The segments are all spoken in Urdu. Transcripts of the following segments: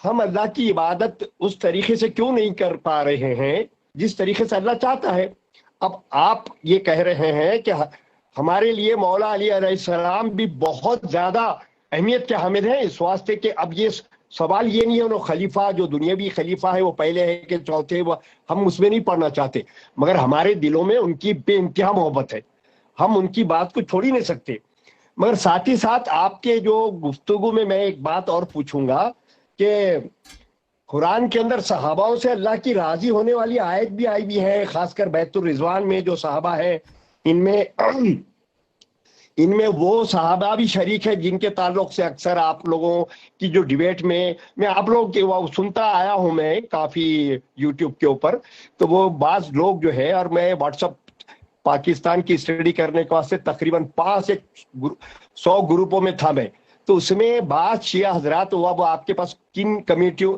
ہم اللہ کی عبادت اس طریقے سے کیوں نہیں کر پا رہے ہیں جس طریقے سے اللہ چاہتا ہے؟ اب آپ یہ کہہ رہے ہیں کہ ہمارے لیے مولا علی علیہ السلام بھی بہت زیادہ اہمیت کے حامل ہیں، اس واسطے کہ اب یہ سوال یہ نہیں ہے انہوں خلیفہ جو دنیاوی خلیفہ ہے وہ پہلے ہے کہ چوتھے، وہ ہم اس میں نہیں پڑھنا چاہتے، مگر ہمارے دلوں میں ان کی بے انتہا محبت ہے، ہم ان کی بات کو چھوڑ ہی نہیں سکتے۔ مگر ساتھ ہی ساتھ آپ کے جو گفتگو میں ایک بات اور پوچھوں گا کہ قرآن کے اندر صحاباؤں سے اللہ کی راضی ہونے والی آیت بھی آئی بھی ہے، خاص کر بیت الرضوان میں جو صحابہ ہیں ان میں وہ صحابہ بھی شریک ہے جن کے تعلق سے اکثر آپ لوگوں کی جو ڈیبیٹ میں آپ لوگ کے وہ سنتا آیا ہوں میں کافی یوٹیوب کے اوپر، تو وہ بعض لوگ جو ہے، اور میں واٹس ایپ پاکستان کی اسٹڈی کرنے کے واسطے تقریباً 100 گروپوں میں تھا میں، تو اس میں بعض شیعہ حضرات، وہ آپ کے پاس کن کمیٹیوں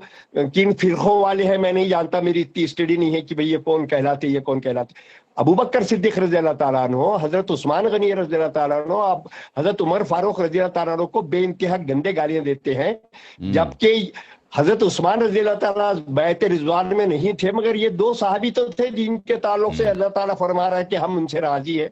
کن فرقوں والے ہیں میں نہیں جانتا، میری اتنی اسٹڈی نہیں ہے کہ بھئی یہ کون کہلاتے یہ کون کہلاتے۔ ابو بکر صدیق رضی اللہ تعالیٰ عنہ، حضرت عثمان غنی رضی اللہ تعالیٰ عنہ، اب حضرت عمر فاروق رضی اللہ تعالیٰ عنہ کو بے انتہا گندے گالیاں دیتے ہیں، جبکہ حضرت عثمان رضی اللہ تعالیٰ بیعت رضوان میں نہیں تھے، مگر یہ دو صحابی تو تھے جن کے تعلق سے اللہ تعالیٰ فرما رہا ہے کہ ہم ان سے راضی ہیں۔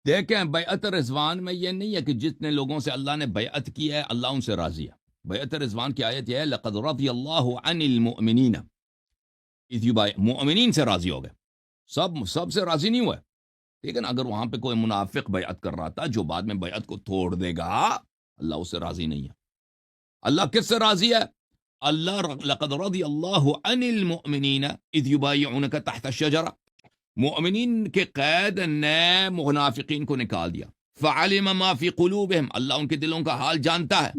دیکھیں بیعت رضوان میں یہ نہیں ہے کہ جتنے لوگوں سے اللہ نے بیعت کی ہے اللہ ان سے راضی ہے۔ بیعت رضوان کی آیت یہ ہے لقد رضی اللہ عن المؤمنین اذ مؤمنین سے راضی ہو گئے، سب سے راضی نہیں ہوئے، ٹھیک ہے نا؟ اگر وہاں پہ کوئی منافق بیعت کر رہا تھا جو بعد میں بیعت کو توڑ دے گا، اللہ اس سے راضی نہیں ہے۔ اللہ کس سے راضی ہے؟ اللہ لقد رضی اللہ عن المؤمنین اذ یبایعونک تحت الشجرہ، مؤمنین کے قید نے منافقین کو نکال دیا، فعلم ما فی قلوبہم، اللہ ان کے دلوں کا حال جانتا ہے،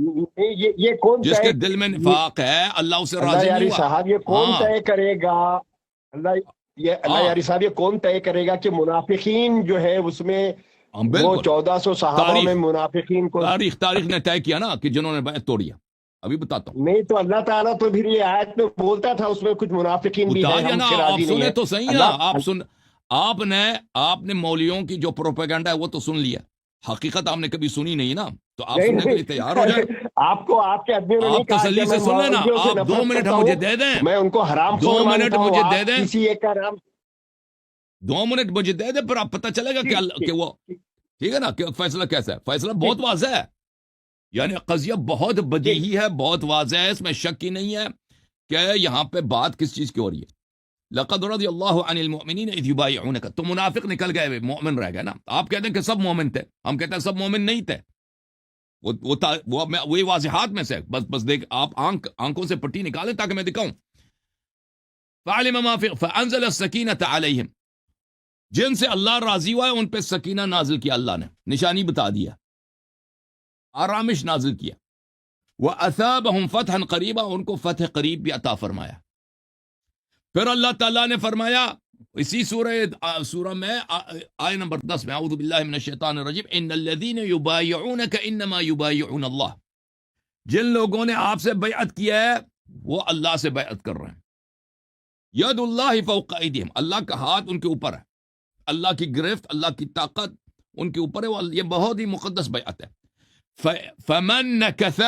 یہ کون جس کے دل میں نفاق ہے اللہ اسے اللہ راضی یاری نہیں ہوا۔ صاحب یہ کون ہاں طے کرے گا؟ اللہ یاری صاحب یہ کون طے کرے گا کہ منافقین جو ہے اس میں وہ بالکل 1400 صحابہ میں منافقین کو؟ تاریخ نے طے کیا نا کہ جنہوں نے بیعت توڑی ہے، ابھی بتاتا ہوں۔ نہیں تو اللہ تعالیٰ تو پھر یہ آیت میں بولتا تھا اس میں کچھ منافقین بھی بتا ہیں، دیا ہم نا، سے آپ راضی نہیں سنے ہیں۔ تو صحیح نا، آپ نے مولویوں کی جو پروپیگنڈا ہے وہ تو سن لیا، حقیقت آپ نے کبھی سنی نہیں نا، تو آپ سننے کے لیے تیار ہو جائیں۔ آپ کو آپ کے آدمیوں نے نہیں آپ کہا کہ تسلی میں سے سن لینا، مولویوں سے آپ 2 نفرت منٹ کرتا مجھے ہوں، دے دیں، میں ان کو حرام خور 2 منٹ مانتا ہوں، مجھے دے آپ دیں، کسی ایک کا نام 2 منٹ مجھے دے دیں، پھر آپ پتہ چلے گا کہ وہ ٹھیک ہے نا کہ فیصلہ کیسا ہے۔ فیصلہ بہت واضح ہے، یعنی قضیہ بہت بدیہی ہے، بہت واضح ہے، اس میں شک ہی نہیں ہے کہ یہاں پہ بات کس چیز کی ہو رہی ہے۔ لقد رضی اللہ عن المؤمنین اذ یبایعونک، تو منافق نکل گئے، مومن رہ گئے نا۔ آپ کہتے ہیں کہ سب مومن تھے، ہم کہتے ہیں سب مومن نہیں تھے، وہی واضحات میں سے بس دیکھ، آپ آنکھوں سے پٹی نکالیں تاکہ میں دکھاؤں۔ فعلم ما فی فانزل السکینۃ علیہم، جن سے اللہ راضی ہوا ہے ان پہ سکینہ نازل کیا، اللہ نے نشانی بتا دیا، آرامش نازل کیا۔ وَأَثَابَهُمْ فَتْحًا قَرِيبًا، ان کو فتح قریب بھی عطا فرمایا۔ پھر اللہ تعالیٰ نے فرمایا اسی سورہ میں آیہ نمبر 10 میں، اعوذ باللہ من الشیطان الرجیم، ان الذین یبایعونک انما یبایعون اللہ، جن لوگوں نے آپ سے بیعت کیا ہے وہ اللہ سے بیعت کر رہے ہیں۔ ید اللہ فوق ایدیہم، اللہ کا ہاتھ ان کے اوپر ہے، اللہ کی گرفت، اللہ کی طاقت ان کے اوپر ہے، یہ بہت ہی مقدس بیعت ہے۔ فمن نکث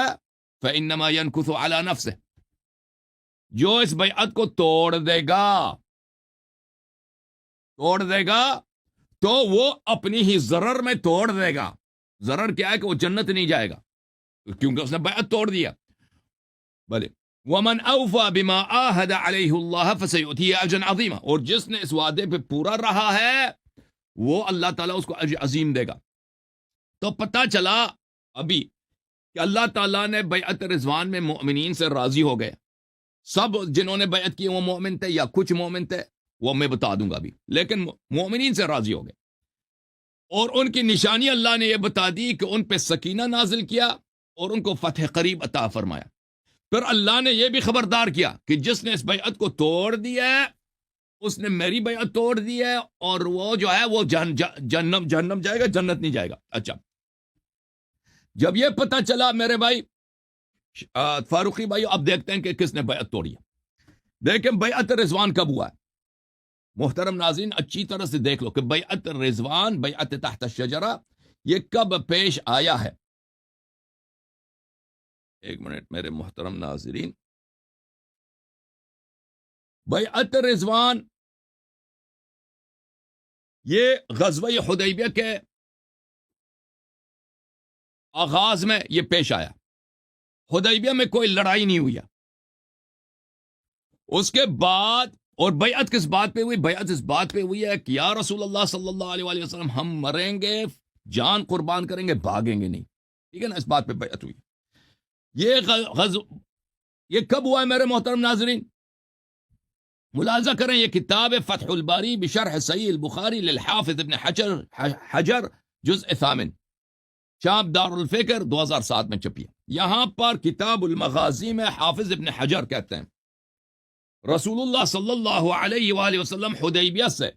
فانما ينکث علی نفسه، جو اس بیعت کو توڑ دے گا تو وہ اپنی ہی ضرر میں توڑ دے گا۔ ضرر کیا ہے کہ وہ جنت نہیں جائے گا کیونکہ اس نے بیعت توڑ دیا۔ بلے ومن اوفى بما عاهد عليه الله فسيؤتيه اجرا عظيما، اور جس نے اس وعدے پہ پورا رہا ہے وہ اللہ تعالیٰ اس کو اجر عظیم دے گا۔ تو پتہ چلا ابھی کہ اللہ تعالیٰ نے بیعت رضوان میں مؤمنین سے راضی ہو گئے، سب جنہوں نے بیعت کی وہ مومن تھے یا کچھ مومن تھے وہ میں بتا دوں گا ابھی، لیکن مومنین سے راضی ہو گئے، اور ان کی نشانی اللہ نے یہ بتا دی کہ ان پہ سکینہ نازل کیا اور ان کو فتح قریب عطا فرمایا۔ پھر اللہ نے یہ بھی خبردار کیا کہ جس نے اس بیعت کو توڑ دیا ہے اس نے میری بیعت توڑ دی ہے، اور وہ جو ہے وہ جہنم جائے گا، جنت نہیں جائے گا۔ اچھا، جب یہ پتہ چلا میرے بھائی فاروقی بھائی، اب دیکھتے ہیں کہ کس نے بیعت توڑی ہے۔ دیکھیں بیعت رضوان کب ہوا ہے، محترم ناظرین اچھی طرح سے دیکھ لو کہ بیعت رضوان، بیعت تحت الشجرہ، یہ کب پیش آیا ہے۔ ایک منٹ میرے محترم ناظرین، بیعت رضوان یہ غزوہ حدیبیہ کے آغاز میں یہ پیش آیا. حدیبیہ میں کوئی لڑائی نہیں ہوئی. اس کے بعد اور بیعت کس بات پہ ہوئی؟ بیعت اس بات پہ ہوئی ہے کہ یا رسول اللہ صلی اللہ علیہ وآلہ وسلم ہم مریں گے، جان قربان کریں گے، بھاگیں گے نہیں. ٹھیک ہے نا، اس بات پہ بیعت ہوئی. یہ کب ہوا ہے میرے محترم ناظرین؟ ملاحظہ کریں، یہ کتاب فتح الباری بشرح صحیح البخاری للحافظ ابن حجر جزء ثامن، چاپ دار الفکر 2007 میں چھپی ہے. یہاں پر کتاب المغازی میں حافظ ابن حجر کہتے ہیں رسول اللہ صلی اللہ علیہ وآلہ وسلم حدیبیہ سے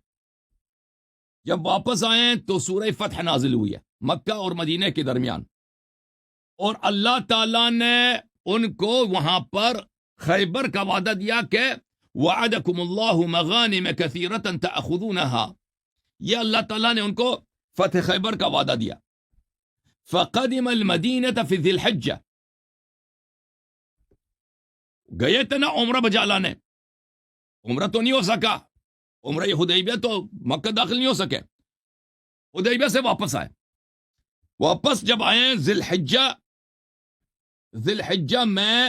جب واپس آئے تو سورہ فتح نازل ہوئی ہے مکہ اور مدینہ کے درمیان، اور اللہ تعالیٰ نے ان کو وہاں پر خیبر کا وعدہ دیا کہ وعدکم اللہ مغانم کثیرۃ تأخذونها، یہ اللہ تعالیٰ نے ان کو فتح خیبر کا وعدہ دیا. فقدم المدینہ فی ذی الحجہ، گئے تھے نا عمرہ بجا لانے، عمرہ تو نہیں ہو سکا، عمرہ حدیبیہ تو مکہ داخل نہیں ہو سکے، حدیبیہ سے واپس آئے. واپس جب آئے ذی الحجہ میں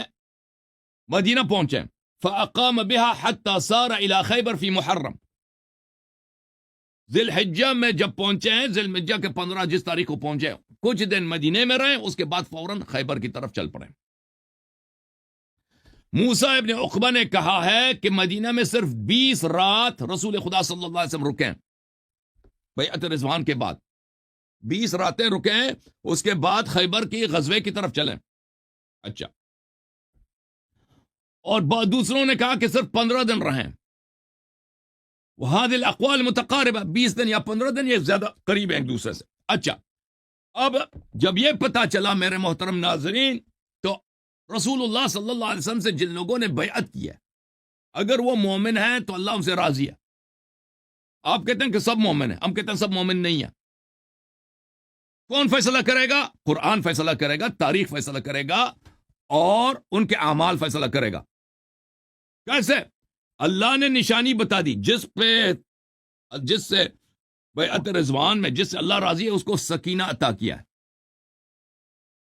مدینہ پہنچے، فاقام بها حتى صار الى خیبر فی محرم. ذی الحجہ میں جب پہنچے ہیں، ذی الحجہ کے 15 جس تاریخ کو پہنچے، کچھ دن مدینے میں رہے، اس کے بعد فوراً خیبر کی طرف چل پڑے. موسیٰ ابن عقبہ نے کہا ہے کہ مدینہ میں صرف 20 رات رسول خدا صلی اللہ علیہ وسلم رکیں بیعت رضوان کے بعد، 20 راتیں رکیں، اس کے بعد خیبر کی غزوے کی طرف چلیں. اچھا، اور دوسروں نے کہا کہ صرف 15 دن رہیں. وہذه الاقوال متقاربہ، 20 دن یا 15 دن، یہ زیادہ قریب ہیں ایک دوسرے سے. اچھا، اب جب یہ پتا چلا میرے محترم ناظرین، تو رسول اللہ صلی اللہ علیہ وسلم سے جن لوگوں نے بیعت کی ہے، اگر وہ مومن ہیں تو اللہ ان سے راضی ہے. آپ کہتے ہیں کہ سب مومن ہیں، ہم کہتے ہیں سب مومن نہیں ہیں. کون فیصلہ کرے گا؟ قرآن فیصلہ کرے گا، تاریخ فیصلہ کرے گا، اور ان کے اعمال فیصلہ کرے گا. کیسے؟ اللہ نے نشانی بتا دی، جس سے بیعت رضوان میں جس سے اللہ راضی ہے اس کو سکینہ عطا کیا ہے،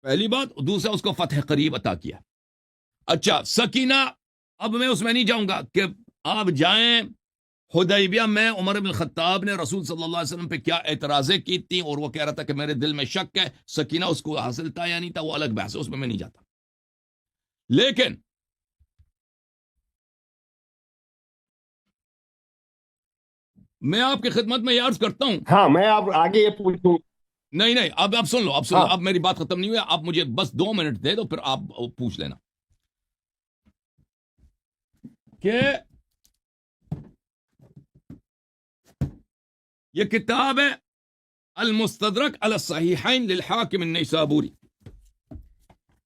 پہلی بات. دوسرا، اس کو فتح قریب عطا کیا. اچھا، سکینہ، اب میں اس میں نہیں جاؤں گا کہ آپ جائیں حدیبیہ میں عمر بن الخطاب نے رسول صلی اللہ علیہ وسلم پہ کیا اعتراضیں کی تھی، اور وہ کہہ رہا تھا کہ میرے دل میں شک ہے، سکینہ اس کو حاصل تھا یا نہیں تھا، وہ الگ بحث ہے، اس میں نہیں جاتا. لیکن میں آپ کی خدمت میں یہ عرض کرتا ہوں. ہاں، میں اب آگے یہ پوچھوں. نہیں، اب سن لو، اب میری بات ختم نہیں ہوئی. آپ مجھے بس 2 منٹ دے دو، پھر آپ پوچھ لینا کہ یہ کتاب ہے المستدرک علی الصحیحین للحاکم النیسابوری.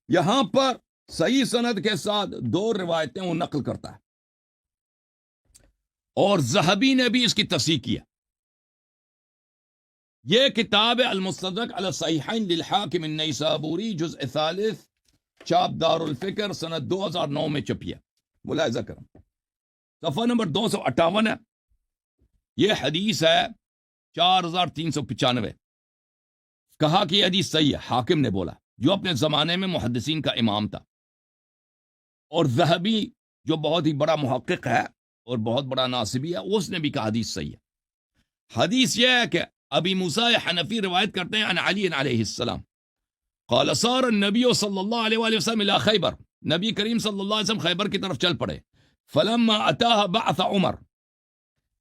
یہاں پر صحیح سند کے ساتھ 2 روایتیں وہ نقل کرتا ہے، اور ذہبی نے بھی اس کی تصحیح کیا. یہ کتاب ہے المستدرک علی الصحیحین للحاکم النیسابوری، جزء 3، چاپ دار الفکر، سنہ 2009 میں چھپی ہے. ملاحظہ کریں، صفحہ نمبر 258 ہے. یہ حدیث ہے 4395. کہا کہ یہ حدیث صحیح ہے، حاکم نے بولا، جو اپنے زمانے میں محدثین کا امام تھا. اور ذہبی جو بہت ہی بڑا محقق ہے اور بہت بڑا ناصبی ہے، اس نے بھی کہا حدیث صحیح ہے. حدیث یہ ہے کہ ابی موسیٰ حنفی روایت کرتے ہیں عن علی علیہ السلام قال صار النبی صلی اللہ علیہ وآلہ وسلم الى خیبر، نبی کریم صلی اللہ علیہ وسلم خیبر کی طرف چل پڑے. فلما اتاها بعث عمر،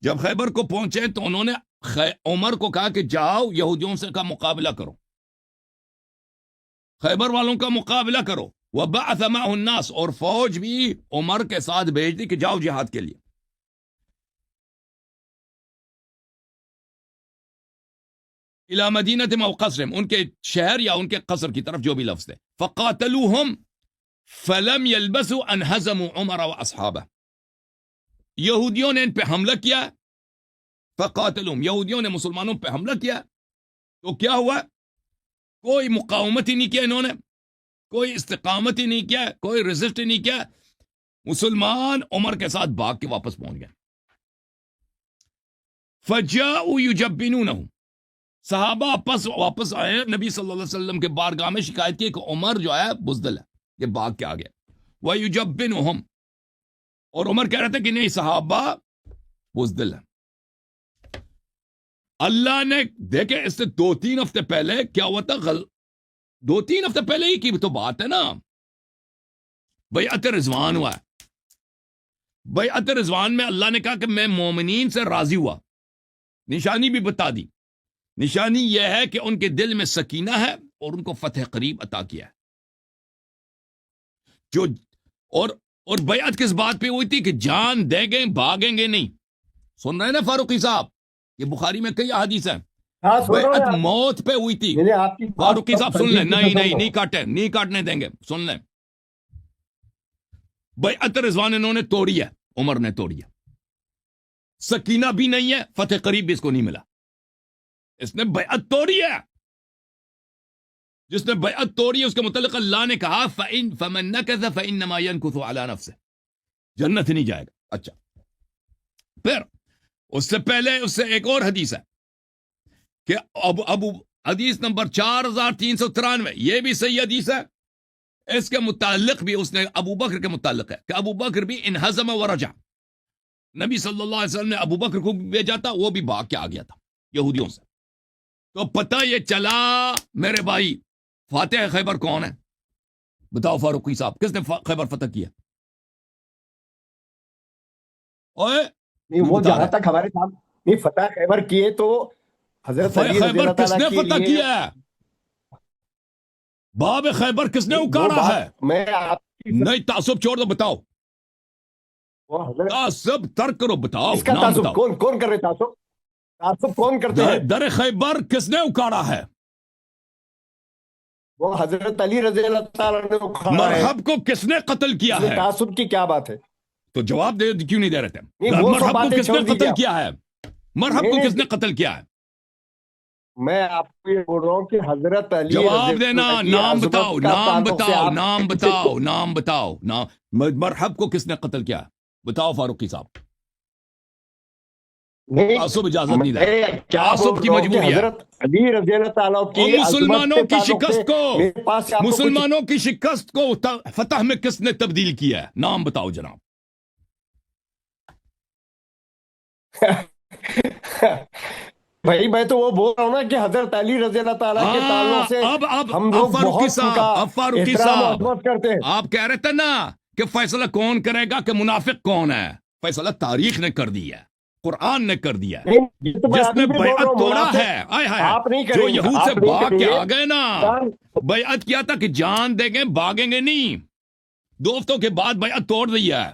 جب خیبر کو پہنچے تو انہوں نے عمر کو کہا کہ جاؤ یہودیوں سے کا مقابلہ کرو، خیبر والوں کا مقابلہ کرو. وبعث معه الناس، اور فوج بھی عمر کے ساتھ بھیج دی کہ جاؤ جہاد کے لیے. الى مدینہ او قصرہم، ان کے شہر یا ان کے قصر کی طرف، جو بھی لفظ ہے. فقاتلوہم فلم يلبسوا ان هزموا عمر واصحابہ، یہودیوں نے ان پہ حملہ کیا. فقاتلوہم، یہودیوں نے مسلمانوں پہ حملہ کیا، تو کیا ہوا؟ کوئی مقاومت ہی نہیں کیا انہوں نے، کوئی استقامت ہی نہیں کیا، کوئی ریزسٹ ہی نہیں کیا، مسلمان عمر کے ساتھ بھاگ کے واپس پہنچ گئے. فجاؤوا یجبنونہ، صحابہ واپس آئے نبی صلی اللہ علیہ وسلم کے بارگاہ میں، شکایت کی کہ عمر جو ہے بزدل ہے، یہ بھاگ کے آ گیا. وَيُجَبِّنُهُمْ، اور عمر کہہ رہے تھے کہ نہیں صحابہ بزدل ہے. اللہ نے دیکھے اس سے 2-3 ہفتے پہلے کیا ہوا تھا، 2-3 ہفتے پہلے ہی کی تو بات ہے نا، بیعت رضوان ہوا ہے. بیعت رضوان میں اللہ نے کہا کہ میں مومنین سے راضی ہوا. نشانی بھی بتا دی، نشانی یہ ہے کہ ان کے دل میں سکینہ ہے اور ان کو فتح قریب عطا کیا ہے. جو اور بیعت کس بات پہ ہوئی تھی کہ جان دیں گے بھاگیں گے نہیں. سن رہے ہیں نا فاروقی صاحب، یہ بخاری میں کئی احادیث ہیں. ہاں سن رہا ہوں بیعت آپ- موت پہ ہوئی تھی. میں نے آپ کی بات فاروقی صاحب سن لیں، ترجیح سے نہیں کاٹے، نہیں کاٹنے دیں گے، سن لیں. بیعت رضوان انہوں نے توڑی ہے، عمر نے توڑی ہے. سکینہ بھی نہیں ہے، فتح قریب بھی اس کو نہیں ملا. اس نے بیعت توڑی ہے. جس نے بیعت توڑی ہے اس کے متعلق اللہ نے کہا فَمَن نَكَثَ فَإِنَّمَا يَنكُثُ عَلَى نَفْسِهِ، جنت نہیں جائے گا. اچھا، پھر اس سے پہلے اس سے ایک اور حدیث ہے کہ ابو حدیث نمبر 4393، یہ بھی صحیح حدیث ہے. اس کے متعلق بھی اس نے ابو بکر کے متعلق ہے کہ ابو بکر بھی انہزم ورجع، نبی صلی اللہ علیہ وسلم نے ابو بکر کو بھیجا تھا، وہ بھی بھاگ کے آ گیا تھا یہودیوں سے. تو پتہ یہ چلا میرے بھائی، فاتح خیبر کون ہے؟ بتاؤ فاروقی صاحب، کس نے خیبر فتح کیا؟ اوئے نہیں، وہ جہاں تک ہمارے ساتھ نہیں فتح خیبر کیے تو حضرت علی رضی خیبر اللہ کس تعالیٰ نے کے فتح لیے کیا ہے؟ باب خیبر کس نے وہ اکاڑا بات ہے؟ میں آپ کی نہیں، تعصب چھوڑ دو، بتاؤ. وہ حضرت تعصب ترک کرو، بتاؤ اس کا نام تعصب بتاؤ. کون کر رہے تعصب؟ تعصب کون کرتے ہیں؟ در خیبر کس نے اکاڑا ہے؟ وہ حضرت علی رضی اللہ تعالیٰ نے اکھاڑا ہے. مرحب کو کس نے قتل کیا اس میں ہے؟ تعصب کی کیا بات ہے؟ تو جواب دے، کیوں نہیں دے رہے تھے؟ نہیں، وہ سب مرحب کو باتیں کس نے چھوڑ دیجیے قتل آپ. کیا ہے؟ مرحب نہیں، کو نہیں، کس نے قتل کیا ہے؟ میں آپ کو یہ بول رہا ہوں کہ حضرت علی رضی جواب دینا، اللہ کی نام عظمت بتاؤ، کا نام تعلق سے بتاؤ، آپ نام بتاؤ، نام بتاؤ، مرحب کو کس نے قتل کیا ہے؟ بتاؤ فاروقی صاحب. نہیں، تعصب اجازت نہیں دے. میں کیا تعصب بول کی رہا ہوں کہ مجبوری ہے. حضرت علی رضی اللہ تعالیٰ کی اور عظمت مسلمانوں کے کی تعلق سے شکست کو، میرے پاس سے آپ کو کچھ مسلمانوں کی شکست کو فتح میں کس نے تبدیل کیا ہے؟ نام بتاؤ جناب. بھائی میں تو وہ بول رہا ہوں نا کہ حضرت علی رضی اللہ تعالیٰ کے تعلق سے اب ہم لوگ فاروقی بہت ان صاحب، کا اب فاروقی احترام و صاحب، عظمت کرتے ہیں. آپ کہہ رہے تھے نا کہ فیصلہ کون کرے گا کہ منافق کون ہے؟ فیصلہ تاریخ نے کر دیا ہے، قرآن نے کر دیا ہے. نہیں، یہ تو میں جس ابھی نے بھی بول رہا بیعت ہوں، توڑا منافق ہے، آئے ہائے، آپ نہیں جو کریں گے، یہود سے آپ نہیں بھاگ کریں کے گے. آ گئے نا، بیعت کیا تھا کہ جان دیں گے بھاگیں گے نہیں. 2 ہفتوں کے بعد بیعت توڑ دی ہے.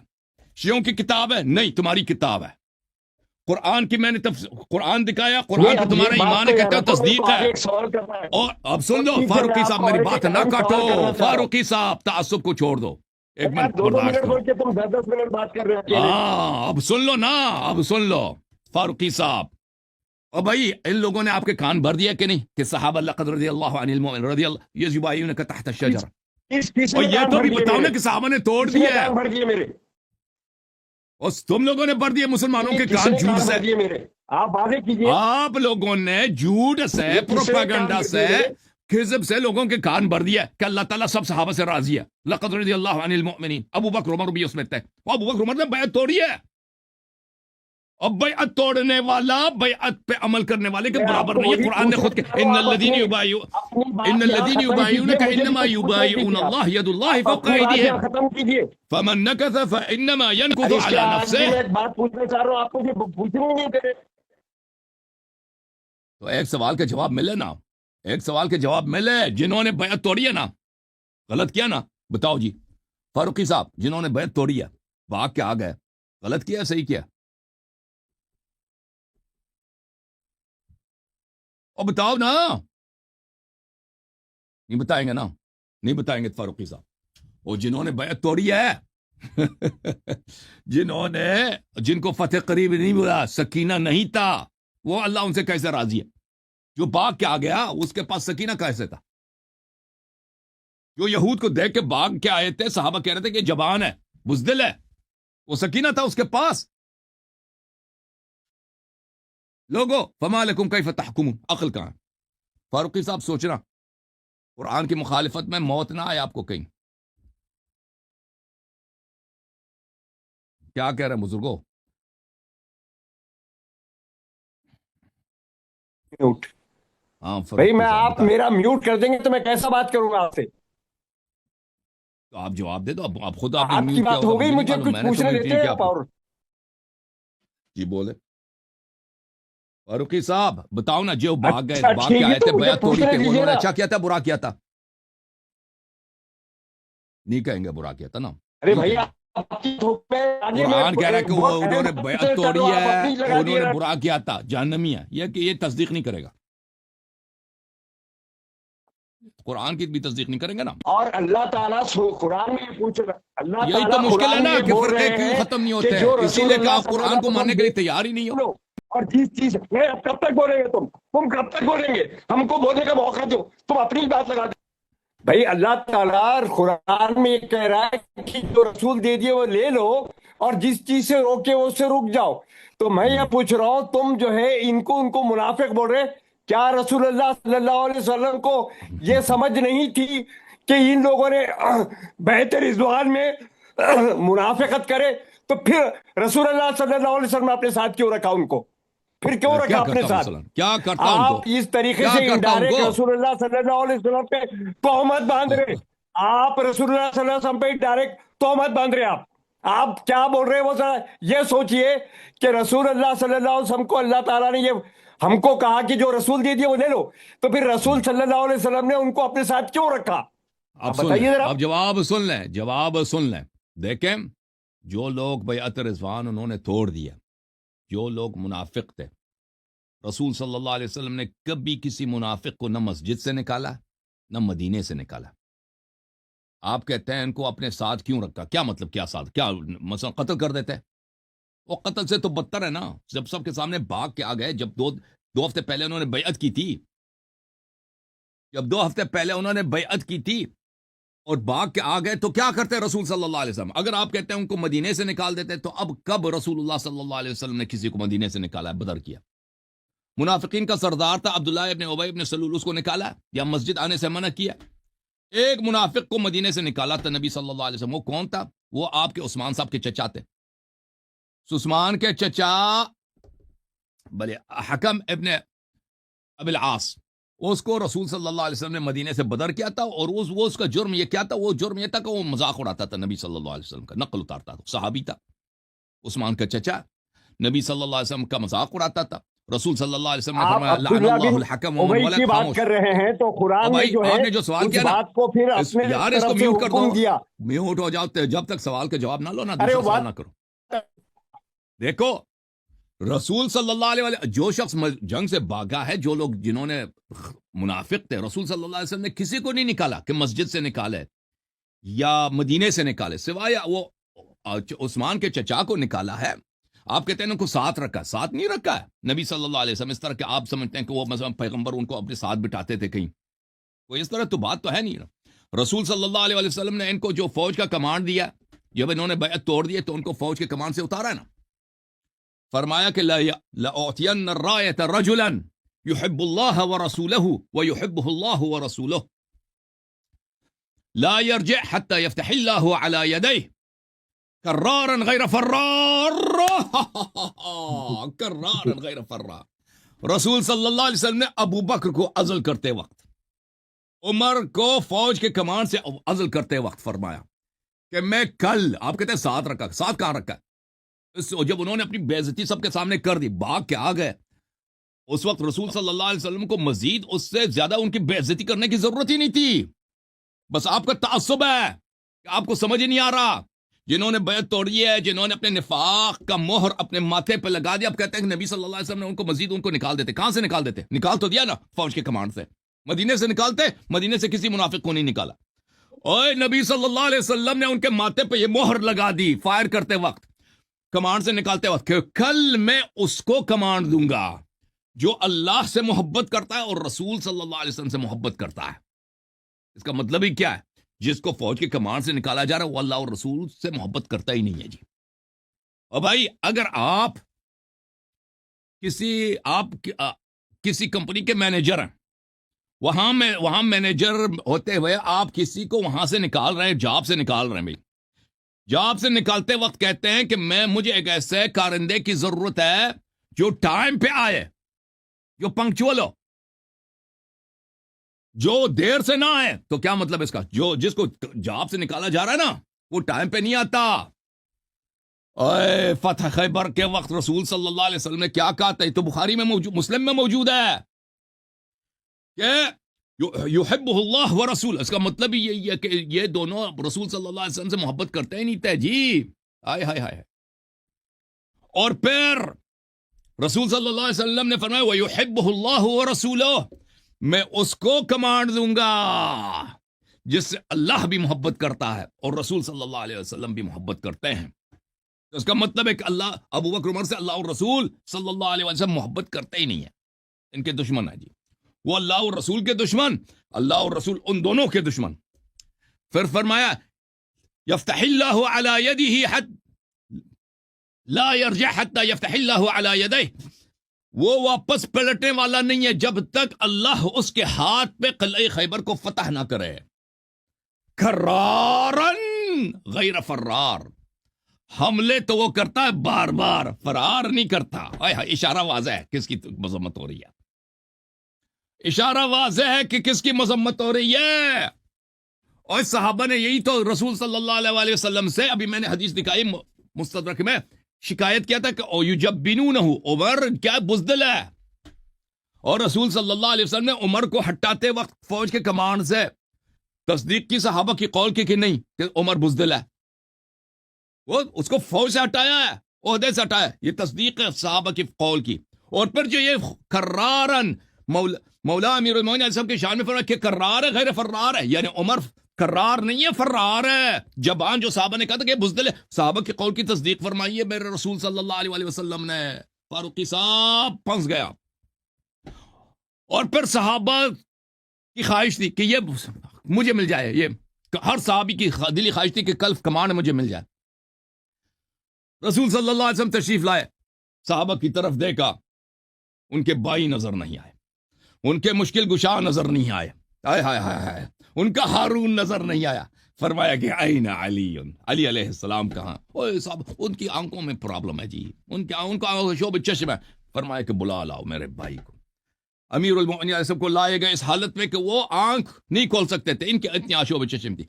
شیعوں کی کتاب ہے؟ نہیں، تمہاری کتاب ہے. قرآن کی میں نے قرآن دکھایا، قرآن پہ تمہارا ایمان ہے، کہتا ہے تصدیق ہے. اور اب سن لو فاروقی صاحب، میری بات نہ کاٹو. فاروقی صاحب، تعصب کو چھوڑ دو، ایک منٹ 2 برداشت منٹ کرو. بول کے تم 10 منٹ بات کر رہے ہو اکیلے. ہاں، اب سن لو نا، اب سن لو فاروقی صاحب. اور بھائی ان لوگوں نے آپ کے کان بھر دیا کہ نہیں کہ صحابہ لقد رضی اللہ عن المؤمن رضی اللہ یذبایونک تحت الشجر. کس اور نے یہ کان تو بھر بھی دیے بتاؤ نا میرے؟ کہ صحابہ نے توڑ کس نے دیا ہے. کان بھر دیے میرے؟ اور تم لوگوں نے بھر دیے مسلمانوں کے کس کان نے جھوٹ کان سے. بھر دیے میرے؟ آپ واضح کیجیے. آپ لوگوں نے جھوٹ سے، یہ کس نے پروپیگنڈا کان بھر سے، دیے میرے؟ کذب سے لوگوں کے کان بھر دیا کہ اللہ تعالیٰ سب صحابہ سے راضی ہے. لقد رضی اللہ عن المؤمنین، ابو بکر عمر بھی اس میں تھے. ابو بکر عمر نے بیعت توڑی ہے. اب بیعت توڑنے والا بیعت پہ عمل کرنے والے کے میں آپ برابر کو نہیں ہے. وہی قرآن نے خود کہ پوچھنا چاہتا ہوں، آپ اپنی بات یہاں ختم یبایعونک کیجیے، مجھے بھی انما کچھ پوچھنا یبایعون کیجیے. اللہ ید اللہ آپ فوق اپنی بات یہاں ایدیہم ختم کیجیے. فمن نکث فانما ينكث ارے اس کے على آج بھی میں نفسه. ایک بات پوچھنا چاہ رہا ہوں، آپ مجھے پوچھنے ہی نہیں دے رہے. تو ایک سوال کا جواب ملے نا، ایک سوال کے جواب ملے. جنہوں نے بیعت توڑی ہے نا، غلط کیا نا؟ بتاؤ جی فاروقی صاحب، جنہوں نے بیعت توڑی ہے بھاگ کے آ گئے، غلط کیا صحیح کیا؟ اور بتاؤ نا. نہیں بتائیں گے نا، نہیں بتائیں گے فاروقی صاحب. اور جنہوں نے بیعت توڑی ہے جن کو فتح قریب نہیں ملا، سکینہ نہیں تھا، وہ اللہ ان سے کیسے راضی ہے؟ جو بھاگ کے آ گیا اس کے پاس سکینہ کیسے تھا؟ جو یہود کو دیکھ کے بھاگ کے آئے تھے، صحابہ کہہ رہے تھے کہ جبان ہے، بزدل ہے، وہ سکینہ تھا اس کے پاس. لوگو فما لکم کیف تحکمون، عقل کہاں؟ فاروقی صاحب سوچنا قرآن کی مخالفت میں موت نہ آئے آپ کو کہیں. کیا کہہ رہے ہیں بزرگوں؟ میوٹ ہاں بھائی، میں صاحب آپ بتائیں. میرا میوٹ کر دیں گے تو میں کیسا بات کروں گا آپ سے؟ تو آپ جواب دے دو. آپ خود آپ نے آپ کی میوٹ کیا بات ہوگا ہو گئی، مجھے نہیں مجھے معلوم، کچھ میں نے تو پوچھنے میوٹ دیتے نہیں ہیں کیا آپ. آپ کو. اور جی بولے فاروقی صاحب، بتاؤ نا، جو بھاگ گئے، اچھا بھاگ ٹھیک کے ہے، آئے تو تھے، مجھے بیعت توڑی پوچھنے تھی، وہ دیجیے انہوں نے نا. اچھا کیا تھا برا کیا تھا؟ نہیں کہیں گے برا کیا تھا نا. ارے نہیں بھائی، کہیں گے. آپ کی دھوپ میں آگے میں قرآن کہہ رہا ہے کہ وہ بہت انہوں نے اہم بات بیعت سے چلو، توڑی آپ ہے، اپنی لگا انہوں دیے نے نا. برا کیا تھا، جہنمی ہے. یہ تصدیق نہیں کرے گا. قرآن کی بھی تصدیق نہیں کریں گے نا. اور اللہ تعالیٰ قرآن میں یہ پوچھ رہا، اللہ یہی تو تعالیٰ مشکل ہے قرآن میں نا یہ کہ بول فرقے رہے کیوں ہیں ختم نہیں کہ ہوتے ہیں، جو اسی رسول لیے کہ اللہ آپ صلی اللہ قرآن علیہ کو وسلم ماننے کے لیے تیار ہی نہیں ہو. بولو. اور جس چیز میں اب کب تک بولیں گے تم کب تک بولیں گے؟ ہم کو بولنے کا موقع دو، تم اپنی بات لگا دو. بھائی اللہ تعالیٰ قرآن میں یہ کہہ رہا ہے کہ جو رسول دے دیے وہ لے لو، اور جس چیز سے روکے وہ اس سے رک جاؤ. تو میں یہ پوچھ رہا ہوں، تم جو ہے ان کو منافق بول رہے. کیا رسول اللہ صلی اللہ علیہ وسلم کو یہ سمجھ نہیں تھی کہ ان لوگوں نے بیعت رضوان میں منافقت کرے؟ تو پھر رسول اللہ صلی اللہ علیہ وسلم نے اپنے ساتھ کیوں رکھا ان کو؟ پھر کیوں رکھا کیا اپنے کرتا ساتھ؟ مثلا، کیا کرتا ان کو، آپ اس طریقے کیا سے کرتا ان انڈائریکٹ کو. رسول اللہ صلی اللہ علیہ وسلم پہ تہمت باندھ رہے. آپ رسول اللہ صلی اللہ علیہ وسلم پہ ڈائریکٹ تہمت باندھ رہے. آپ کیا بول رہے ہیں؟ وہ ذرا یہ سوچئے کہ رسول اللہ صلی اللہ علیہ وسلم کو اللہ تعالیٰ نے یہ ہم کو کہا کہ جو رسول دے دیے وہ لے لو، تو پھر رسول صلی اللہ علیہ وسلم نے ان کو اپنے ساتھ کیوں رکھا؟ آپ آپ سن لیں، بتائیے ذرا. آپ جواب سن لیں. دیکھیں، جو لوگ بیعت رضوان انہوں نے توڑ دیا، جو لوگ منافق تھے، رسول صلی اللہ علیہ وسلم نے کبھی کسی منافق کو نہ مسجد سے نکالا نہ مدینے سے نکالا. آپ کہتے ہیں ان کو اپنے ساتھ کیوں رکھا؟ کیا مطلب، کیا ساتھ، کیا مثلا قتل کر دیتے؟ وہ قتل سے تو بدتر ہے نا. جب سب کے سامنے بھاگ کے آ گئے، جب دو ہفتے پہلے انہوں نے بیعت کی تھی، اور بھاگ کے آ گئے، تو کیا کرتے رسول صلی اللہ علیہ وسلم؟ اگر آپ کہتے ہیں ان کو مدینے سے نکال دیتے، تو اب کب رسول اللہ صلی اللہ علیہ وسلم نے کسی کو مدینے سے نکالا ہے؟ بدر کیا. منافقین کا سردار تھا عبداللہ ابن ابی ابن سلول، اس کو نکالا یا مسجد آنے سے منع کیا؟ ایک منافق کو مدینے سے نکالا تھا نبی صلی اللہ علیہ وسلم. وہ کون تھا؟ وہ آپ کے عثمان صاحب کے چچا تھے. عثمان کے چچا بلے حکم ابن ابی العاص، اس کو رسول صلی اللہ علیہ وسلم نے مدینے سے بدر کیا تھا. اور وہ اس کا جرم یہ کیا تھا؟ وہ جرم یہ تھا کہ وہ مذاق اڑاتا تھا نبی صلی اللہ علیہ وسلم کا، نقل اتارتا تھا. صحابی تھا عثمان کا چچا، نبی صلی اللہ علیہ وسلم کا مذاق اڑاتا تھا. رسول صلی اللہ علیہ وسلم نے آپ فرمایا لعن عبداللہ اللہ بن الحکم ومن ابی ولد. کی بات خاموش. کر رہے ہیں تو اور قرآن میں بھائی جو ہے آپ نے جو سوال اس کیا نا، بات کو پھر اپنے یار اس کو طرف سے میوٹ کر دو، حکم دیا. میوٹ ہو جاؤ جب تک سوال کا جواب نہ لو نا، ارے دوسرا وہ سوال بات نہ کرو. دیکھو، رسول صلی اللہ علیہ وسلم، جو شخص جنگ سے بھاگا ہے، جو لوگ جنہوں نے منافق تھے، رسول صلی اللہ علیہ وسلم نے کسی کو نہیں نکالا کہ مسجد سے نکالے یا مدینے سے نکالے، سوائے وہ عثمان کے چچا کو نکالا ہے. آپ کہتے ہیں ان کو ساتھ رکھا، ساتھ نہیں رکھا ہے نبی صلی اللہ علیہ وسلم. اس طرح کہ آپ سمجھتے ہیں کہ وہ مثلا پیغمبر ان کو اپنے ساتھ بٹھاتے تھے کہیں، کوئی اس طرح تو بات تو ہے نہیں نا. رسول صلی اللہ علیہ وسلم نے ان کو جو فوج کا کمانڈ دیا، جب انہوں نے بیعت توڑ دی تو ان کو فوج کے کمانڈ سے اتارا ہے نا. فرمایا کہ لأعطین الرایۃ رجلا یحب اللہ ورسولہ ویحبہ اللہ ورسولہ لا یرجع حتی یفتح اللہ علی یدیہ کرارا غیر فرار. کرارا غیر فرار. رسول صلی اللہ علیہ وسلم نے ابو بکر کو عزل کرتے وقت، عمر کو فوج کے کمانڈ سے عزل کرتے وقت فرمایا کہ میں کل، آپ کہتے ہیں ساتھ رکھا، ساتھ کہاں رکھا؟ جب انہوں نے اپنی بے عزتی سب کے سامنے کر دی، بھاگ کے آ گئے، اس وقت رسول صلی اللہ علیہ وسلم کو مزید اس سے زیادہ ان کی بے عزتی کرنے کی ضرورت ہی نہیں تھی. بس آپ کا تعصب ہے کہ آپ کو سمجھ ہی نہیں آ رہا. جنہوں نے بیعت توڑی ہے، جنہوں نے اپنے نفاق کا مہر اپنے ماتھے پہ لگا دیا، اب کہتے ہیں کہ نبی صلی اللہ علیہ وسلم نے ان کو مزید ان کو نکال دیتے. کہاں سے نکال دیتے؟ نکال تو دیا نا فوج کے کمانڈ سے. مدینے سے نکالتے؟ مدینے سے کسی منافق کو نہیں نکالا. اوے نبی صلی اللہ علیہ وسلم نے ان کے ماتھے پہ یہ مہر لگا دی فائر کرتے وقت، کمانڈ سے نکالتے وقت، کہ کل میں اس کو کمانڈ دوں گا جو اللہ سے محبت کرتا ہے اور رسول صلی اللہ علیہ وسلم سے محبت کرتا ہے. اس کا مطلب ہی کیا ہے جس کو فوج کے کمانڈ سے نکالا جا رہا ہے وہ اللہ اور رسول سے محبت کرتا ہی نہیں ہے جی. اور بھائی اگر آپ کسی کمپنی کے مینیجر ہیں, وہاں مینیجر ہوتے ہوئے آپ کسی کو وہاں سے نکال رہے ہیں, جاب سے نکال رہے ہیں, بھائی جاب سے نکالتے وقت کہتے ہیں کہ مجھے ایک ایسے کارندے کی ضرورت ہے جو ٹائم پہ آئے, جو پنکچوئل ہو, جو دیر سے نہ آئے. تو کیا مطلب اس کا؟ جس کو جاب سے نکالا جا رہا ہے نا وہ ٹائم پہ نہیں آتا. اے فتح خیبر کے وقت رسول صلی اللہ علیہ وسلم نے کیا کہا تھا؟ تو بخاری میں موجود, مسلم میں موجود ہے کہ یحبہ اللہ و رسول. اس کا مطلب ہی یہی ہے کہ یہ دونوں رسول صلی اللہ علیہ وسلم سے محبت کرتے ہی نہیں تھے جی. ہائے ہائے ہائے. اور پھر رسول صلی اللہ علیہ وسلم نے فرمایا وَيُحِبُّهُ اللَّهُ وَرَسُولُهُ, میں اس کو کمانڈ دوں گا جس سے اللہ بھی محبت کرتا ہے اور رسول صلی اللہ علیہ وسلم بھی محبت کرتے ہیں. تو اس کا مطلب ہے کہ اللہ, ابو بکر عمر سے اللہ اور رسول صلی اللہ علیہ وسلم محبت کرتے ہی نہیں ہیں, ان کے دشمن ہیں جی. وہ اللہ اور رسول کے دشمن, اللہ اور رسول ان دونوں کے دشمن. پھر فرمایا یفتح اللہ علی یدہ حد لا یرجع حتی یفتح اللہ علی یدہ, وہ واپس پلٹنے والا نہیں ہے جب تک اللہ اس کے ہاتھ پہ قلعہ خیبر کو فتح نہ کرے. کرارن غیر فرار, حملے تو وہ کرتا ہے بار بار, فرار نہیں کرتا. اشارہ واضح ہے کس کی مذمت ہو رہی ہے, اشارہ واضح ہے کہ کس کی مذمت ہو رہی ہے. اور صحابہ نے یہی تو رسول صلی اللہ علیہ وسلم سے, ابھی میں نے حدیث دکھائی مستدرک میں, شکایت کیا تھا کہ او یجبنونہ, عمر کیا بزدل ہے. اور رسول صلی اللہ علیہ وسلم نے عمر کو ہٹاتے وقت فوج کے کمانڈ سے تصدیق کی صحابہ کی قول کی کہ نہیں کہ عمر بزدل ہے. وہ اس کو فوج سے ہٹایا ہے, عہدے سے ہٹایا, یہ تصدیق ہے صحابہ کی قول کی. اور پھر جو یہ کرارن, مولا امیر المومنین علیہ السلام کی شان میں فرمایا کہ کرار ہے غیر فرار ہے, یعنی عمر کرار نہیں ہے, فرار ہے. زبان جو صحابہ نے کہا تھا کہ بزدل ہے, صحابہ کی قول کی تصدیق فرمائی ہے میرے رسول صلی اللہ علیہ وسلم نے. فاروقی صاحب پھنس گیا. اور پھر صحابہ کی خواہش تھی کہ یہ مجھے مل جائے, یہ ہر صحابی کی دلی خواہش تھی کہ کل کمان مجھے مل جائے. رسول صلی اللہ علیہ وسلم تشریف لائے, صحابہ کی طرف دیکھا, ان کے بائی نظر نہیں آئے, ان کے مشکل گشا نظر نہیں آئے, ہائے ہائے ہائے ہائے, ان کا ہارون نظر نہیں آیا. فرمایا کہ این علی, علی علیہ السلام کہاں؟ اوے صاحب ان کی آنکھوں میں پرابلم ہے جی, ان کا شوب چشم ہے. فرمایا کہ بلا لاؤ میرے بھائی کو. امیر المومنین علیہ السلام کو لائے گئے اس حالت میں کہ وہ آنکھ نہیں کھول سکتے تھے, ان کے اتنی آشوب چشم تھی.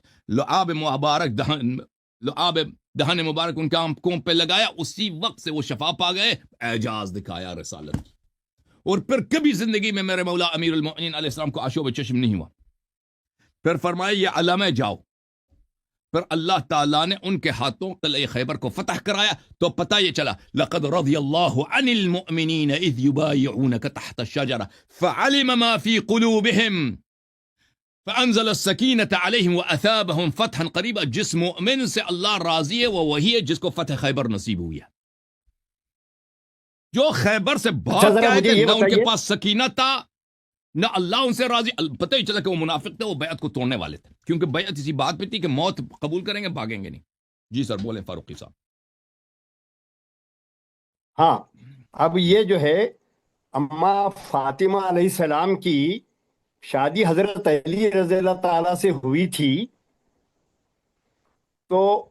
لعاب دہن مبارک ان کے آنکھوں پہ لگایا, اسی وقت سے وہ شفا پا گئے, اعجاز دکھایا رسالت کی. اور پھر کبھی زندگی میں میرے مولا امیر المومنین علیہ السلام کو آشوب چشم نہیں ہوا. پھر فرمایا یہ علم ہے, جاؤ. پھر اللہ تعالیٰ نے ان کے ہاتھوں قلعہ خیبر کو فتح کرایا. تو پتہ یہ چلا لقد رضی اللہ عن المؤمنین اذ یبایعونک تحت الشجرہ فعلم ما فی قلوبہم فانزل السکینة علیہم واثابہم فتحا قریبا. جس مؤمن سے اللہ راضی ہے وہ وہی ہے جس کو فتح خیبر نصیب ہوئی ہے. جو خیبر سے بھاگ کے آئے تھے, نہ ان کے پاس سکینہ تھا نہ اللہ ان سے راضی. پتہ ہی چلا کہ وہ منافق تھے, وہ بیعت کو توڑنے والے تھے, کیونکہ بیعت اسی بات پہ تھی کہ موت قبول کریں گے, بھاگیں گے نہیں. جی سر بولیں فاروقی صاحب. ہاں, اب یہ جو ہے اما فاطمہ علیہ السلام کی شادی حضرت علی رضی اللہ تعالیٰ سے ہوئی تھی, تو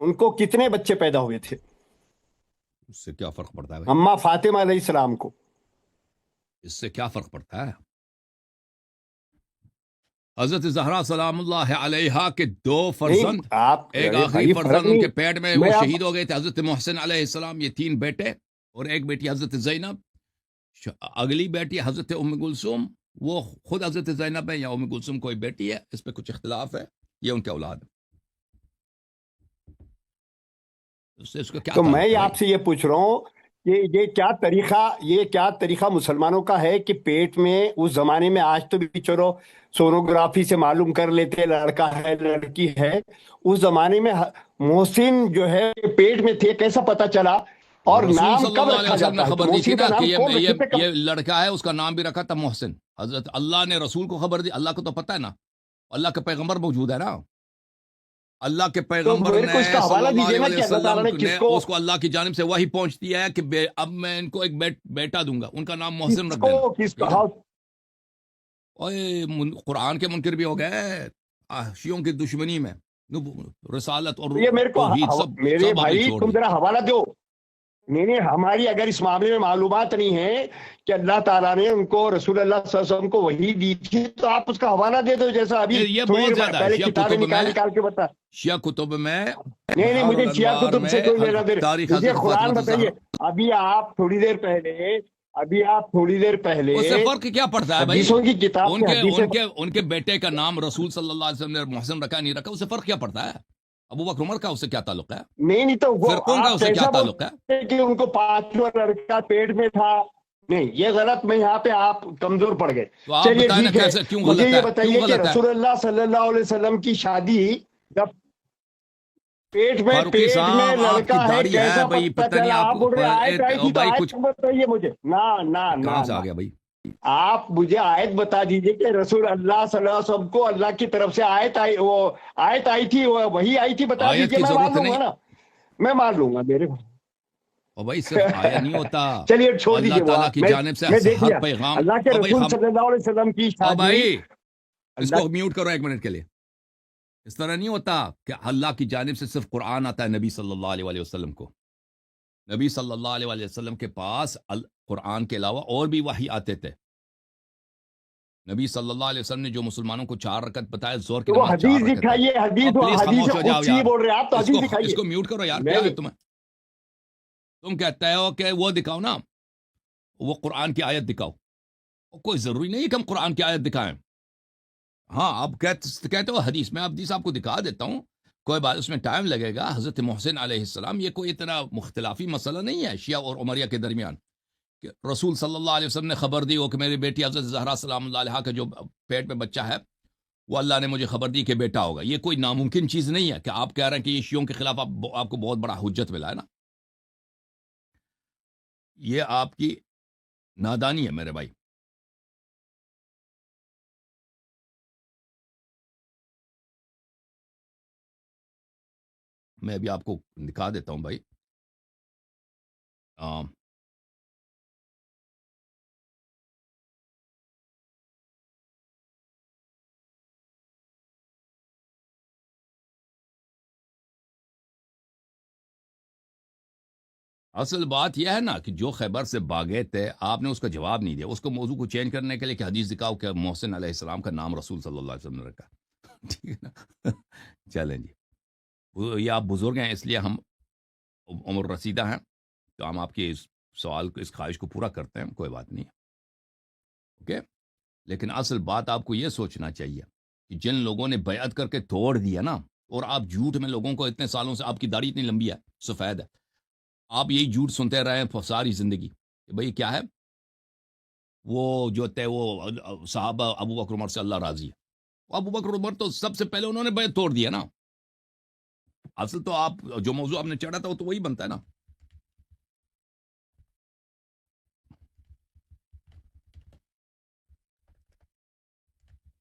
ان کو کتنے بچے پیدا ہوئے تھے؟ اس سے کیا فرق پڑتا ہے اما فاطمہ علیہ السلام کو, اس سے کیا فرق پڑتا ہے؟ حضرت زہرا سلام اللہ علیہا کے دو فرزند, ایک آخری فرزند ان کے پیٹ میں وہ شہید ہو گئے تھے, حضرت محسن علیہ السلام. یہ 3 بیٹے اور ایک بیٹی حضرت زینب. اگلی بیٹی حضرت ام کلثوم, وہ خود حضرت زینب ہے یا ام کلثوم کوئی بیٹی ہے, اس پہ کچھ اختلاف ہے. یہ ان کے اولاد ہے. تو میں آپ سے یہ پوچھ رہا ہوں کہ یہ کیا طریقہ مسلمانوں کا ہے کہ پیٹ میں اس زمانے میں, آج تو بھی چلو سونوگرافی سے معلوم کر لیتے لڑکا ہے لڑکی ہے, اس زمانے میں محسن جو ہے پیٹ میں تھے, کیسا پتا چلا؟ اور نام کب رکھا جاتا ہے؟ خبر دی تھی نا کہ یہ لڑکا ہے, اس کا نام بھی رکھا تھا محسن. حضرت اللہ نے رسول کو خبر دی, اللہ کو تو پتہ ہے نا اللہ کا پیغمبر موجود ہے نا, اللہ کے تو پیغمبر میرے نے کو اس کا صلی حوالہ اللہ دیجیے نا علیہ کہ اللہ تعالیٰ وسلم نے نے کس کو اس کو اللہ کی جانب سے وحی پہنچتی ہے کہ اب میں ان کو ایک بیٹا دوں گا, ان کا نام محسن رکھ دینا, کس کو ٹھیک ہے نا. اوے قرآن کے منکر بھی ہو گئے شیعوں کی دشمنی میں, رسالت اور یہ میرے کو توحید سب میرے سب آپ نے بھائی چھوڑ تم دی. ذرا حوالہ دو. نہیں ہماری اگر اس معاملے میں معلومات نہیں ہے کہ اللہ تعالیٰ نے ان کو رسول اللہ صلی اللہ علیہ وسلم کو وحی دی تھی تو آپ اس کا حوالہ دے دو, جیسا ابھی یہ تھوڑی بہت دیر زیادہ ہے پہلے شیعہ کتابیں کتب میں, نکال کے بتا. شیعہ کتب میں نہیں بحار مجھے شیعہ الانوار کتب سے میں کوئی لینا دے. تاریخ مجھے حضرت قرآن فاطمہ بتائیے. الزہرا. ابھی آپ تھوڑی دیر پہلے اس سے فرق کیا پڑتا ہے بھائی, حدیثوں کی کتاب ان سے کے حدیثیں. ان کے بیٹے کا نام رسول صلی اللہ علیہ وسلم نے محسن رکھا نہیں رکھا, اس سے فرق کیا پڑتا ہے؟ ابو بکر عمر کا اس سے کیا تعلق ہے؟ نہیں تو وہ فرقوں کا آپ اس سے کیا کیسا تعلق ہے؟ بولتے ہیں کہ ان کو پانچواں لڑکا پیٹ میں تھا. نہیں یہ غلط, میں یہاں پہ آپ کمزور پڑ گئے. تو آپ چلیے بتائیں نا ٹھیک ہے, کیسے, کیوں مجھے غلط یہ ہے, کیوں بتائیے کہ غلط ہے؟ رسول اللہ صلی اللہ علیہ وسلم کی شادی جب پیٹ فاروقی میں صاحب آپ کی لڑکا ہے داڑھی ہے کیسا بھائی, پتہ پتہ نہیں چلا؟ آپ آپ بول رہے آیت آئی تھی تو بھائی کچھ آیت بتائیے مجھے. کہاں سے نہ آ گیا بھائی؟ آپ مجھے آیت بتا دیجئے کہ رسول اللہ صلی اللہ علیہ وسلم کو اللہ کی طرف سے آیت آئی تھی, وہی آئی تھی, بتا آیت دیجئے, کی میں مان ضرورت لوں نہیں, گا نا, میں مان لوں گا میرے. اور بھائی صرف آیت نہیں ہوتا, چلیے چھوڑ اللہ دیجئے وہ تعالیٰ آپ. کی جانب سے میں دیکھ ہر لیا پیغام. اللہ کے اور بھائی رسول صلی اللہ علیہ وسلم کی اور شادی. بھائی اس اللہ کو میوٹ کرو ایک منٹ کے لیے. اس طرح نہیں ہوتا کہ اللہ کی جانب سے صرف قرآن آتا ہے نبی صلی اللہ علیہ وسلم کو. نبی صلی اللہ علیہ وسلم کے پاس قرآن کے علاوہ اور بھی وحی آتے تھے. نبی صلی اللہ علیہ وسلم نے جو مسلمانوں کو 4 رکعت بتایا, زور کی تو وہ نماز 4 حدیث رکعت ہے. دکھائیے, اور پلیز حدیث خاموش ہو جاؤ قدسی یار, بول رہے ہیں آپ, تو حدیث اس دکھائیے. کو میوٹ کرو یار, میں کیا ہے تمہیں؟ تم کہتے ہو کہ وہ دکھاؤ نا, وہ قرآن کی آیت دکھاؤ. کوئی ضروری نہیں کہ ہم قرآن کی آیت دکھائیں. ہاں آپ کہتے ہو حدیث, میں حدیث آپ کو دکھا دیتا ہوں, کوئی بات, اس میں ٹائم لگے گا. حضرت محسن علیہ السلام یہ کوئی اتنا مختلافی مسئلہ نہیں ہے شیعہ اور عمریہ کے درمیان, کہ رسول صلی اللہ علیہ وسلم نے خبر دی ہو کہ میری بیٹی حضرت زہرا سلام اللہ علیہ کا جو پیٹ میں بچہ ہے وہ اللہ نے مجھے خبر دی کہ بیٹا ہوگا. یہ کوئی ناممکن چیز نہیں ہے کہ آپ کہہ رہے ہیں کہ یہ شیعوں کے خلاف آپ کو بہت بڑا حجت ملا ہے نا. یہ آپ کی نادانی ہے میرے بھائی. میں ابھی آپ کو دکھا دیتا ہوں بھائی. اصل بات یہ ہے نا کہ جو خیبر سے باغے تھے, آپ نے اس کا جواب نہیں دیا. اس کو موضوع کو چینج کرنے کے لیے کہ حدیث دکھاؤ کہ محسن علیہ السلام کا نام رسول صلی اللہ علیہ وسلم نے رکھا. ٹھیک ہے نا. چلیں جی, یہ آپ بزرگ ہیں اس لیے ہم عمر رسیدہ ہیں, تو ہم آپ کے اس سوال کو, اس خواہش کو پورا کرتے ہیں, کوئی بات نہیں. اوکے, لیکن اصل بات آپ کو یہ سوچنا چاہیے کہ جن لوگوں نے بیعت کر کے توڑ دیا نا, اور آپ جھوٹ میں لوگوں کو اتنے سالوں سے, آپ کی داڑھی اتنی لمبی ہے, سفید ہے, آپ یہی جھوٹ سنتے رہے ہیں ساری زندگی کہ بھئی کیا ہے وہ جو تھے وہ صحابہ ابو بکر عمر سے اللہ راضی ہے. ابو بکر عمر تو سب سے پہلے انہوں نے بیعت توڑ دیا نا. اصل تو آپ جو موضوع آپ نے چڑھا تھا وہ تو وہی بنتا ہے نا.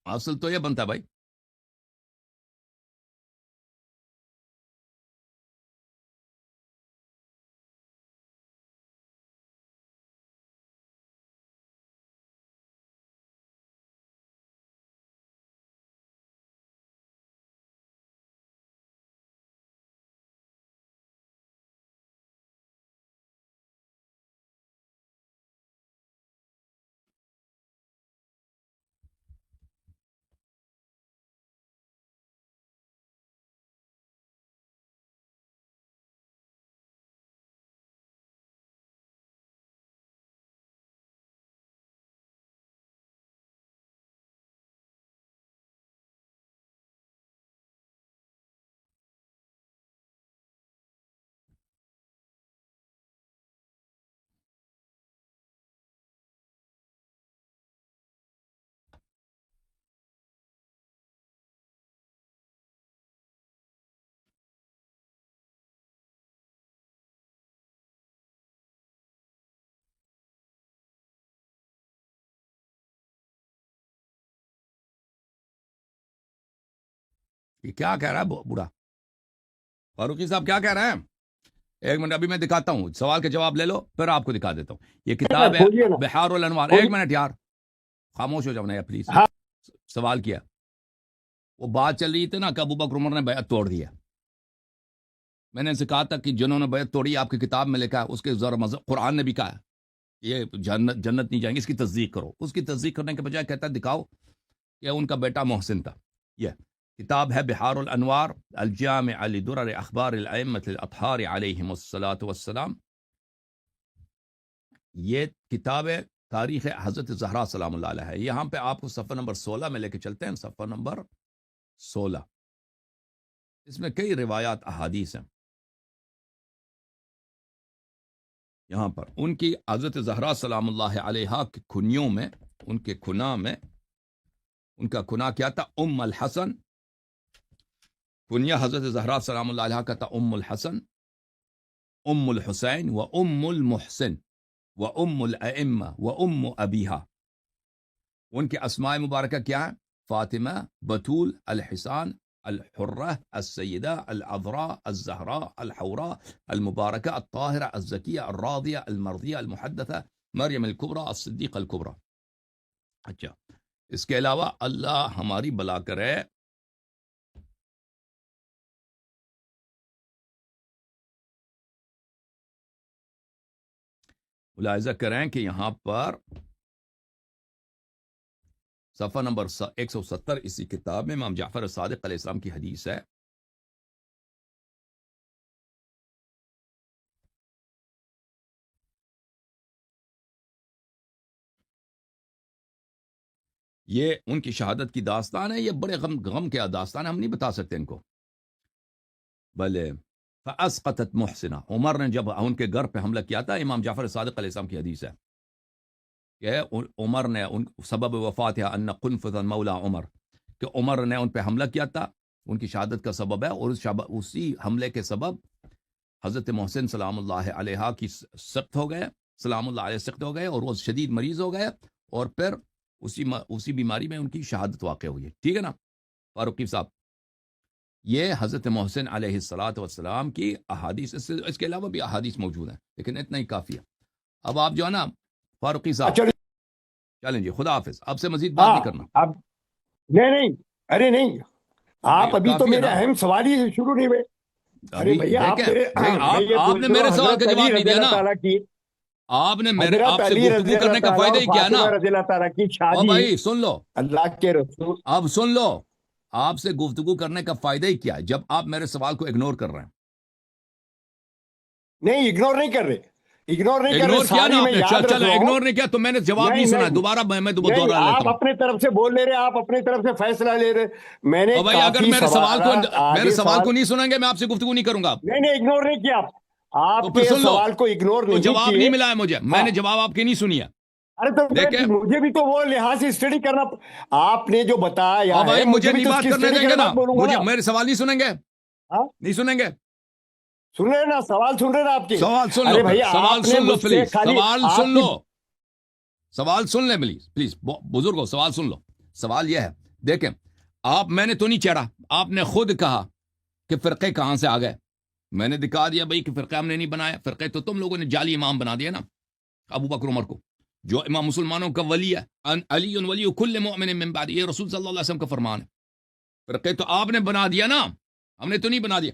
اصل تو یہ بنتا ہے بھائی. یہ کیا کہہ رہا ہے بوڑھا؟ فاروقی صاحب کیا کہہ رہے ہیں؟ ایک منٹ ابھی میں دکھاتا ہوں، سوال کے جواب لے لو پھر آپ کو دکھا دیتا ہوں. یہ کتاب ہے بحار الانوار. ایک منٹ یار خاموش ہو جاؤ نا پلیز. سوال کیا وہ بات چل رہی تھی نا کہ ابو بکر عمر نے بیعت توڑ دیا. میں نے ان سے کہا تھا کہ جنہوں نے بیعت توڑی آپ کی کتاب میں لکھا ہے، اس کے قرآن نے بھی کہا ہے یہ جنت نہیں جائیں گے، اس کی تصدیق کرو. اس کی تصدیق کرنے کے بجائے کہتا ہے دکھاؤ کہ ان کا بیٹا محسن تھا. یہ کتاب ہے بحار الانوار الجامع لدرر اخبار الائمۃ الاطہار علیہم الصلاۃ والسلام. یہ کتاب ہے تاریخ حضرت زہرا سلام اللہ علیہ ہے. یہاں پہ آپ کو صفحہ نمبر 16 میں لے کے چلتے ہیں. صفحہ نمبر 16 اس میں کئی روایات احادیث ہیں. یہاں پر ان کی حضرت زہرا سلام اللہ علیہ کے کنیوں میں، ان کے کنا میں، ان کا کنا کیا تھا؟ ام الحسن. کنیا حضرت زہرا سلام اللہ علیہ کا تھا ام الحسن، ام الحسین و ام المحسن و ام الائمہ و ام ابیہا. ان کے اسماء مبارکہ کیا ہیں؟ فاطمہ، بتول، الحسان، الحرہ، السیدہ، العذراء، الزہراء، الحوراء، المبارکہ، الطاہرہ، الزکیہ، الراضیہ، المرضیہ، المحدثہ، مریم الکبریٰ، الصدیقہ الکبریٰ. اچھا اس کے علاوہ اللہ ہماری بلا کرے، ملاحظہ کریں کہ یہاں پر صفحہ نمبر 170 اسی کتاب میں امام جعفر صادق علیہ السلام کی حدیث ہے. یہ ان کی شہادت کی داستان ہے. یہ بڑے غم کے داستان ہے، ہم نہیں بتا سکتے ان کو. بلے فاسقطت محسنہ، عمر نے جب ان کے گھر پہ حملہ کیا تھا، امام جعفر صادق علیہ السلام کی حدیث ہے کہ عمر نے سبب وفات ہے ان قنفذ مولا عمر، کہ عمر نے ان پہ حملہ کیا تھا، ان کی شہادت کا سبب ہے. اور اسی حملے کے سبب حضرت محسن سلام اللہ علیہ کی سخت ہو گئے، سلام اللہ علیہ سخت ہو گئے، اور وہ شدید مریض ہو گئے، اور پھر اسی بیماری میں ان کی شہادت واقع ہوئی ہے. ٹھیک ہے نا فاروقی صاحب؟ یہ حضرت محسن علیہ الصلاۃ والسلام کی احادیث، اس کے علاوہ بھی احادیث موجود ہیں، لیکن اتنا ہی کافی ہے. اب آپ جو ہے نا فاروقی صاحب چلیں جی، خدا حافظ. آپ سے مزید بات نہیں کرنا. اب نہیں، ارے نہیں، آپ ابھی تو میرے اہم سوال ہی شروع نہیں ہوئے. ارے بھیا آپ نے میرے سوال کا جواب نہیں دیا نا. آپ نے میرے آپ سے گفتگو کرنے کا فائدہ ہی کیا نا. رضی اللہ تعالیٰ کی شادی، بھائی سن لو، اللہ کے رسول، اب سن لو، آپ سے گفتگو کرنے کا فائدہ ہی کیا ہے جب آپ میرے سوال کو اگنور کر رہے ہیں؟ نہیں اگنور نہیں کر رہے، اگنور نہیں کر اگنور رہے. کیا نا آپ نے؟ چلو اگنور نہیں کیا تو میں نے جواب نہیں سنا. دوبارہ میں دوبارہ لیتا آپ ہوں. اپنے طرف سے بول لے رہے، آپ اپنے طرف سے فیصلہ لے رہے. میں نے بھائی اگر میرے سوال کو نہیں سنیں گے میں آپ سے گفتگو نہیں کروں گا. نہیں اگنور نہیں کیا آپ کے سوال کو اگنور نہیں کیا. جواب نہیں ملا ہے مجھے، میں نے جواب آپ کی نہیں سنی ہے. ارے تو مجھے بھی تو وہ لحاظ سے اسٹڈی کرنا، آپ نے جو بتایا بھائی مجھے نہیں بات کرنے دیں گے نا، مجھے میرے سوال نہیں سنیں گے، نہیں سنیں گے. سن رہے نا سوال، سن رہے نا آپ کے سوال سن لو، سوال سن لو پلیز، سوال سن لو، سوال سن لیں پلیز بزرگوں، سوال سن لو. سوال یہ ہے، دیکھیں آپ، میں نے تو نہیں چڑھا، آپ نے خود کہا کہ فرقے کہاں سے آ گئے. میں نے دکھا دیا بھائی کہ فرقہ ہم نے نہیں بنایا، فرقے تو تم لوگوں نے جعلی امام بنا دیا نا ابو بکر عمر کو، جو امام مسلمانوں کا ولی ہے. علی ولی کل مؤمن من بعد، یہ رسول صلی اللہ علیہ وسلم کا فرمان ہے. فرقے تو آپ نے بنا دیا نا، ہم نے تو نہیں بنا دیا.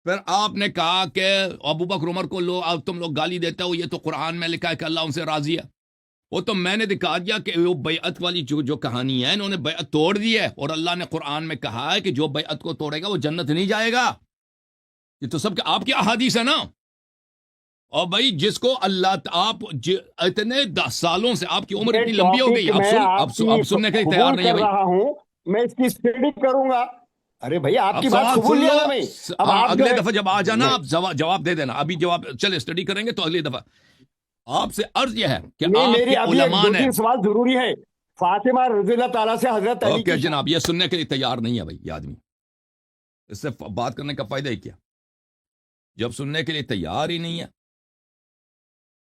پھر آپ نے کہا کہ ابو بکر عمر کو تم لوگ گالی دیتے ہو، یہ تو قرآن میں لکھا ہے کہ اللہ ان سے راضی ہے. وہ تو میں نے دکھا دیا کہ وہ بیعت والی جو کہانی ہے، انہوں نے بیعت توڑ دی ہے، اور اللہ نے قرآن میں کہا ہے کہ جو بیعت کو توڑے گا وہ جنت نہیں جائے گا. یہ تو سب آپ کی احادیث ہے نا. اور بھائی جس کو اللہ، آپ اتنے 10 سالوں سے آپ کی عمر اتنی لمبی ہو گئی، اب سننے کے لیے تیار نہیں ہے بھائی. میں اس کی اسٹڈی کروں گا. ارے بھائی آپ کی بات قبول لیا نا. میں اگلے دفعہ جب آ جانا آپ جواب دے دینا. ابھی جواب چلے اسٹڈی کریں گے تو اگلی دفعہ. آپ سے عرض یہ ہے کہ آپ کے علماء نے، سوال ضروری ہے، فاطمہ رضی اللہ تعالیٰ سے حضرت علی اوکے جناب، یہ سننے کے لیے تیار نہیں ہے بھائی یہ آدمی، اس سے بات کرنے کا فائدہ ہی کیا جب سننے کے لیے تیار ہی نہیں ہے.